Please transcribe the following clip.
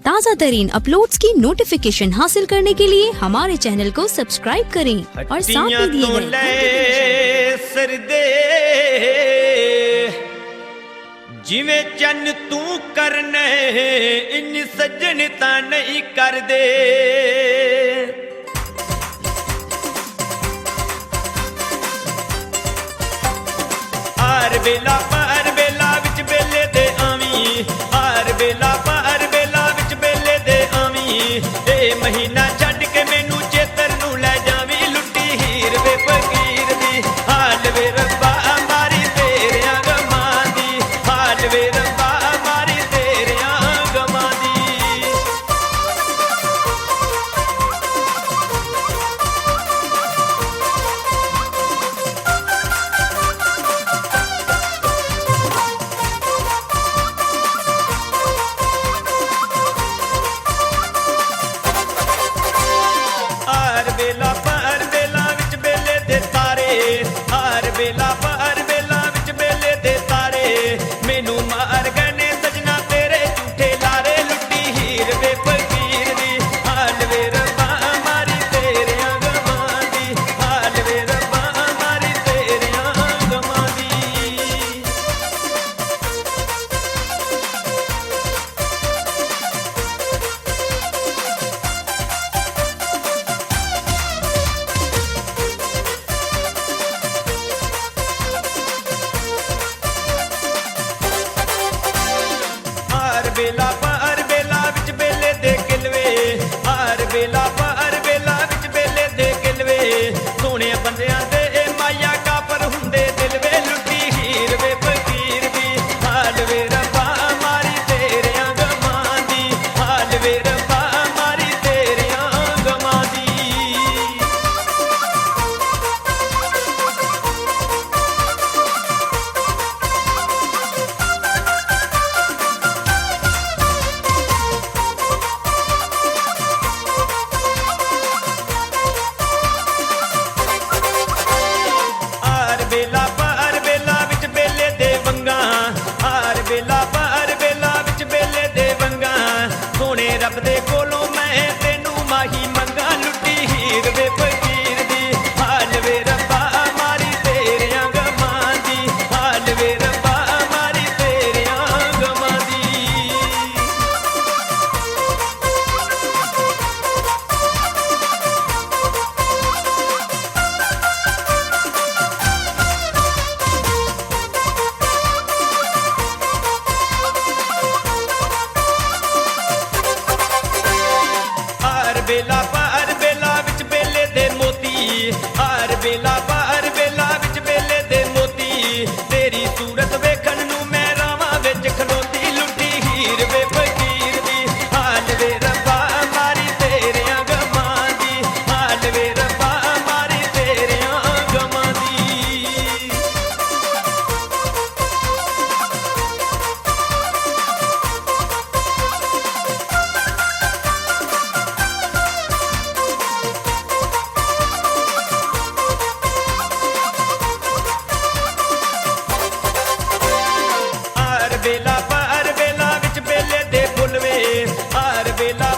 ताज़ा तरीन अपलोड्स की नोटिफिकेशन हासिल करने के लिए हमारे चैनल को सब्सक्राइब करें और साथ में दिए गए जिवें चन तू करने इन सज्जन ता नहीं कर दे। हर वेला पर वेला विच बेले दे आवी, हर वेला पर वेला विच बेले दे आवी। ए महीना छड्ड के मैनू चेतर नू लै जावी, लुट्टी हीर वे फकीर दी। हाल वे रब्बा मारी तेरियां गमां दी, हाल वे रब्बा मारी तेरियां गमां दी। हर वेला पर वेला विच बेले दे तारे, हर वेला पर वेला विच बेले दे तारे। मैनू मार गए ने सजना तेरे झूठे लारे, लुट्टी हीर वे फकीर दी। हाल वे रब्बा मारी तेरियां गमां दी, हाल वे रब्बा मारी तेरियां गमां दी। हर वेला पर वेला विच बेले दे किलवे, हर वेला पर वेला विच बेले दे किलवे। सोहणे बंदियां दे माया कापर हुंदे दिल वे, लुट्टी हीर वे फकीर दी। हाल वे रब्बा मारी तेरियां गमां दी, हाल वे रब्बा मारी तेरियां गमां दी। हर वेला पर वेला विच बेले दे वंगा, हर वेला पर वेला विच बेले दे वंगा। सोहणे रब दे कोलों मैं तेनू माही मंगा, लुट्टी हीर वे फकीर दी। हाल वे रब्बा मारी तेरियां गमां दी, हाल वे रब्बा मारी तेरियां गमां दी। हर वेला पर वेला विच बेले दे मोती, हर वेला पर वेला विच बेले दे मोती। तेरी सूरत वेखण नू मैं रावां विच खलोती, लुट्टी हीर वे फकीर दी। हाल वे रब्बा मारी तेरियां गमां दी, हाल वे रब्बा मारी तेरियां गमां दी। हर वेला पर वेला विच बेले दे फुल वे, हर वेला